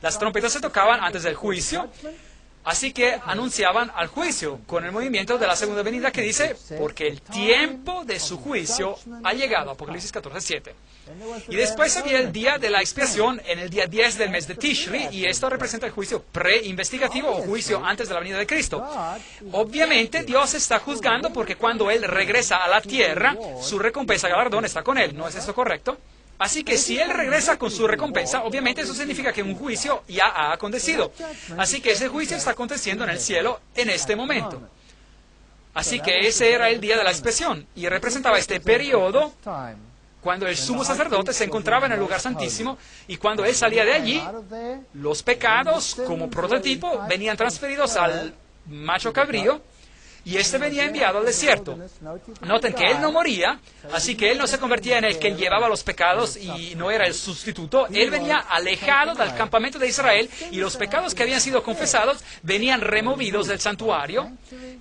Las trompetas se tocaban antes del juicio, así que anunciaban al juicio con el movimiento de la segunda venida que dice, porque el tiempo de su juicio ha llegado, Apocalipsis 14:7. Y después había el día de la expiación en el día 10 del mes de Tishri, y esto representa el juicio pre-investigativo o juicio antes de la venida de Cristo. Obviamente Dios está juzgando porque cuando Él regresa a la tierra, su recompensa galardón está con Él. ¿No es eso correcto? Así que si Él regresa con su recompensa, obviamente eso significa que un juicio ya ha acontecido. Así que ese juicio está aconteciendo en el cielo en este momento. Así que ese era el día de la expiación y representaba este periodo cuando el sumo sacerdote se encontraba en el lugar santísimo y cuando él salía de allí, los pecados como prototipo venían transferidos al macho cabrío y este venía enviado al desierto. Noten que él no moría, así que él no se convertía en el que llevaba los pecados y no era el sustituto. Él venía alejado del campamento de Israel y los pecados que habían sido confesados venían removidos del santuario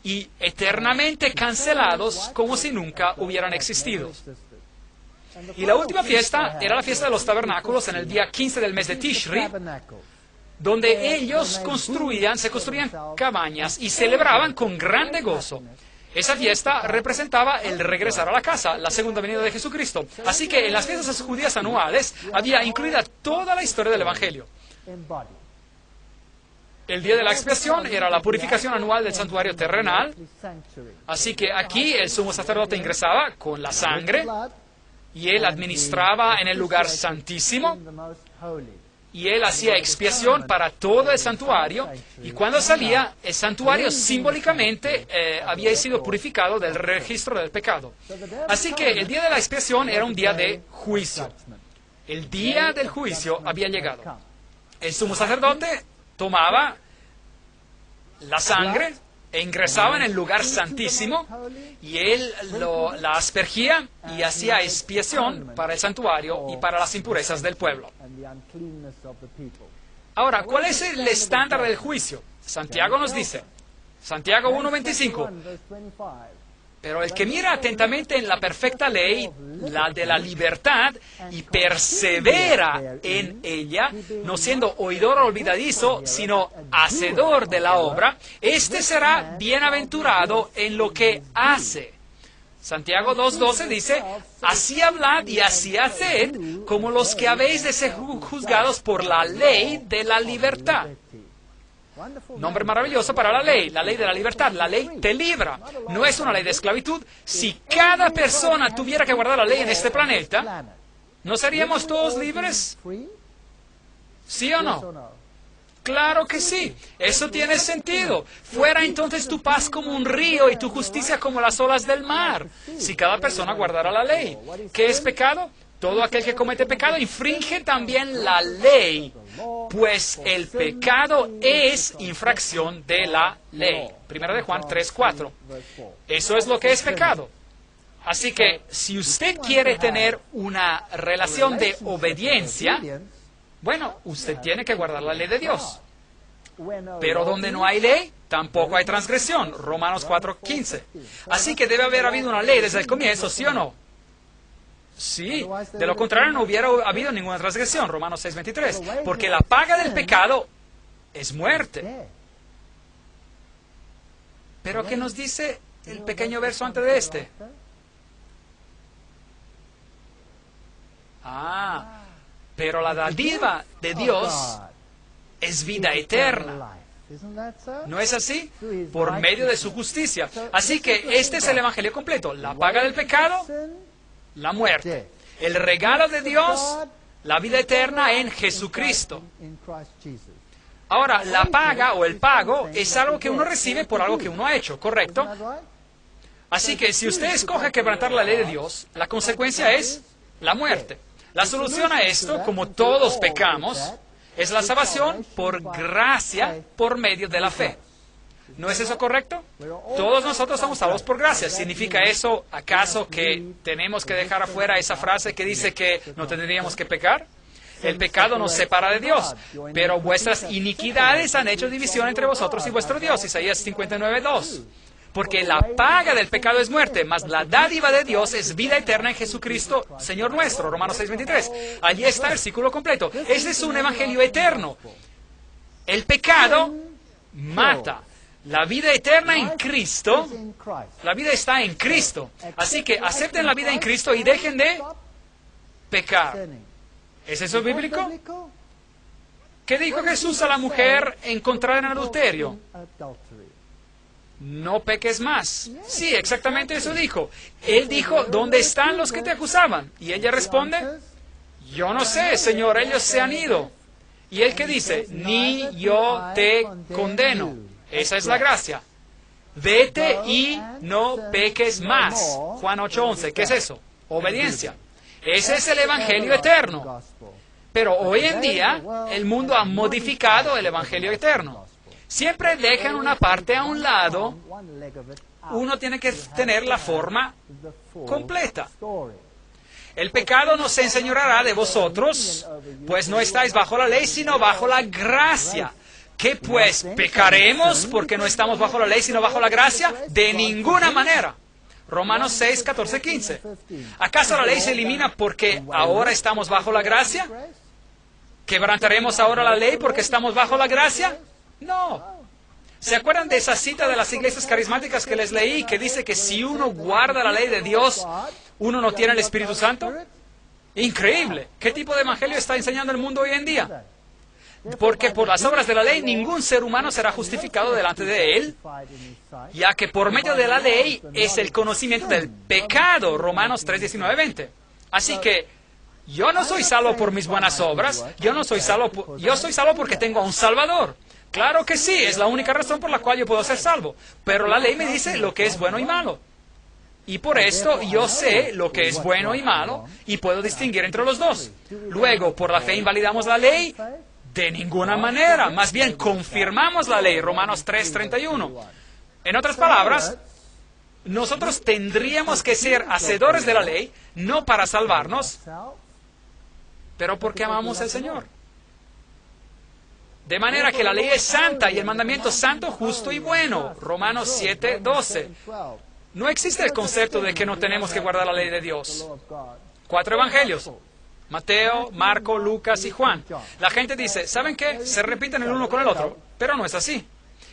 y eternamente cancelados como si nunca hubieran existido. Y la última fiesta era la fiesta de los tabernáculos en el día 15 del mes de Tishri, donde ellos se construían cabañas y celebraban con grande gozo. Esa fiesta representaba el regresar a la casa, la segunda venida de Jesucristo. Así que en las fiestas judías anuales había incluida toda la historia del Evangelio. El día de la expiación era la purificación anual del santuario terrenal. Así que aquí el sumo sacerdote ingresaba con la sangre y él administraba en el lugar santísimo. Y él hacía expiación para todo el santuario, y cuando salía, el santuario simbólicamente había sido purificado del registro del pecado. Así que el día de la expiación era un día de juicio. El día del juicio había llegado. El sumo sacerdote tomaba la sangre e ingresaba en el lugar santísimo, y él la aspergía y hacía expiación para el santuario y para las impurezas del pueblo. Ahora, ¿cuál es el estándar del juicio? Santiago nos dice, Santiago 1:25, pero el que mira atentamente en la perfecta ley, la de la libertad, y persevera en ella, no siendo oidor olvidadizo, sino hacedor de la obra, éste será bienaventurado en lo que hace. Santiago 2:12 dice, así hablad y así haced, como los que habéis de ser juzgados por la ley de la libertad. Nombre maravilloso para la ley de la libertad. La ley te libra, no es una ley de esclavitud. Si cada persona tuviera que guardar la ley en este planeta, ¿no seríamos todos libres? ¿Sí o no? Claro que sí, eso tiene sentido. Fuera entonces tu paz como un río y tu justicia como las olas del mar, si cada persona guardara la ley. ¿Qué es pecado? Todo aquel que comete pecado infringe también la ley, pues el pecado es infracción de la ley. Primera de Juan 3:4. Eso es lo que es pecado. Así que si usted quiere tener una relación de obediencia, bueno, usted tiene que guardar la ley de Dios. Pero donde no hay ley, tampoco hay transgresión. Romanos 4:15. Así que debe haber habido una ley desde el comienzo, ¿sí o no? Sí, de lo contrario no hubiera habido ninguna transgresión, Romanos 6:23, porque la paga del pecado es muerte. Pero ¿qué nos dice el pequeño verso antes de este? Pero la dádiva de Dios es vida eterna. ¿No es así? Por medio de su justicia. Así que este es el Evangelio completo. La paga del pecado, la muerte. El regalo de Dios, la vida eterna en Jesucristo. Ahora, la paga o el pago es algo que uno recibe por algo que uno ha hecho, ¿correcto? Así que si usted escoge quebrantar la ley de Dios, la consecuencia es la muerte. La solución a esto, como todos pecamos, es la salvación por gracia por medio de la fe. ¿No es eso correcto? Todos nosotros somos salvos por gracia. ¿Significa eso acaso que tenemos que dejar afuera esa frase que dice que no tendríamos que pecar? El pecado nos separa de Dios, pero vuestras iniquidades han hecho división entre vosotros y vuestro Dios. Isaías 59:2. Porque la paga del pecado es muerte, mas la dádiva de Dios es vida eterna en Jesucristo, Señor nuestro. Romanos 6:23. Allí está el versículo completo. Ese es un evangelio eterno. El pecado mata. La vida eterna en Cristo, la vida está en Cristo. Así que acepten la vida en Cristo y dejen de pecar. ¿Es eso bíblico? ¿Qué dijo Jesús a la mujer encontrada en adulterio? No peques más. Sí, exactamente eso dijo. Él dijo, ¿dónde están los que te acusaban? Y ella responde, yo no sé, Señor, ellos se han ido. Y él que dice, ni yo te condeno. Esa es la gracia. Vete y no peques más. Juan 8:11. ¿Qué es eso? Obediencia. Ese es el evangelio eterno. Pero hoy en día, el mundo ha modificado el evangelio eterno. Siempre dejan una parte a un lado. Uno tiene que tener la forma completa. El pecado no se enseñoreará de vosotros, pues no estáis bajo la ley, sino bajo la gracia. ¿Qué pues? ¿Pecaremos porque no estamos bajo la ley, sino bajo la gracia? De ninguna manera. Romanos 6, 14, 15. ¿Acaso la ley se elimina porque ahora estamos bajo la gracia? ¿Quebrantaremos ahora la ley porque estamos bajo la gracia? No. ¿Se acuerdan de esa cita de las iglesias carismáticas que les leí, que dice que si uno guarda la ley de Dios, uno no tiene el Espíritu Santo? Increíble. ¿Qué tipo de evangelio está enseñando el mundo hoy en día? Porque por las obras de la ley ningún ser humano será justificado delante de él, ya que por medio de la ley es el conocimiento del pecado, Romanos 3, 19, 20. Así que yo no soy salvo por mis buenas obras, yo soy salvo porque tengo a un Salvador. Claro que sí, es la única razón por la cual yo puedo ser salvo, pero la ley me dice lo que es bueno y malo. Y por esto yo sé lo que es bueno y malo y puedo distinguir entre los dos. Luego, ¿por la fe invalidamos la ley? De ninguna manera, más bien confirmamos la ley, Romanos 3:31. En otras palabras, nosotros tendríamos que ser hacedores de la ley, no para salvarnos, pero porque amamos al Señor. De manera que la ley es santa y el mandamiento santo, justo y bueno, Romanos 7:12. No existe el concepto de que no tenemos que guardar la ley de Dios. 4 evangelios. Mateo, Marco, Lucas y Juan. La gente dice, ¿saben qué? Se repiten el uno con el otro, pero no es así.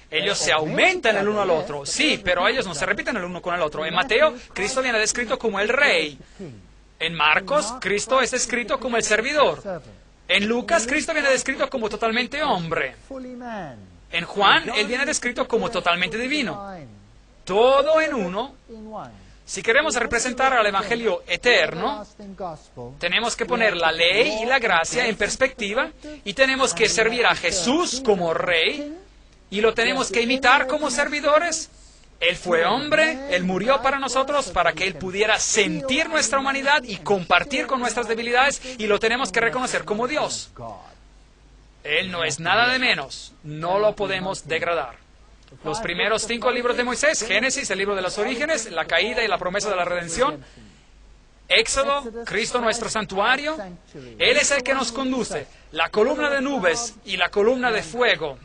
Ellos se aumentan el uno al otro, sí, pero ellos no se repiten el uno con el otro. En Mateo, Cristo viene descrito como el rey. En Marcos, Cristo es descrito como el servidor. En Lucas, Cristo viene descrito como totalmente hombre. En Juan, Él viene descrito como totalmente divino. Todo en uno. Si queremos representar al Evangelio eterno, tenemos que poner la ley y la gracia en perspectiva y tenemos que servir a Jesús como Rey y lo tenemos que imitar como servidores. Él fue hombre, Él murió para nosotros para que Él pudiera sentir nuestra humanidad y compartir con nuestras debilidades y lo tenemos que reconocer como Dios. Él no es nada de menos, no lo podemos degradar. Los primeros 5 libros de Moisés, Génesis, el libro de los orígenes, la caída y la promesa de la redención, Éxodo, Cristo nuestro santuario, Él es el que nos conduce, la columna de nubes y la columna de fuego,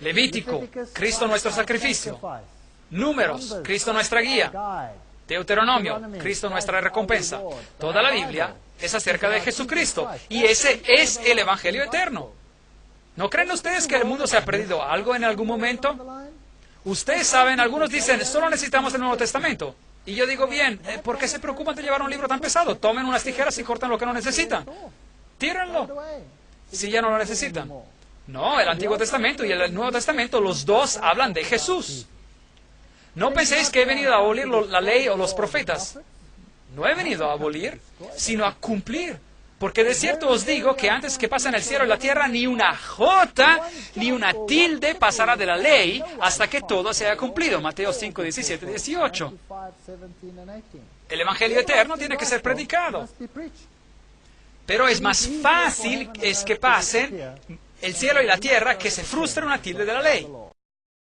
Levítico, Cristo nuestro sacrificio, Números, Cristo nuestra guía, Deuteronomio, Cristo nuestra recompensa. Toda la Biblia es acerca de Jesucristo y ese es el Evangelio eterno. ¿No creen ustedes que el mundo se ha perdido algo en algún momento? Ustedes saben, algunos dicen, solo necesitamos el Nuevo Testamento. Y yo digo, bien, ¿por qué se preocupan de llevar un libro tan pesado? Tomen unas tijeras y cortan lo que no necesitan. Tírenlo, si ya no lo necesitan. No, el Antiguo Testamento y el Nuevo Testamento, los dos hablan de Jesús. No penséis que he venido a abolir la ley o los profetas. No he venido a abolir, sino a cumplir. Porque de cierto os digo que antes que pasen el cielo y la tierra, ni una jota, ni una tilde pasará de la ley hasta que todo se haya cumplido. Mateo 5, 17, 18. El Evangelio eterno tiene que ser predicado. Pero es más fácil es que pasen el cielo y la tierra que se frustre una tilde de la ley.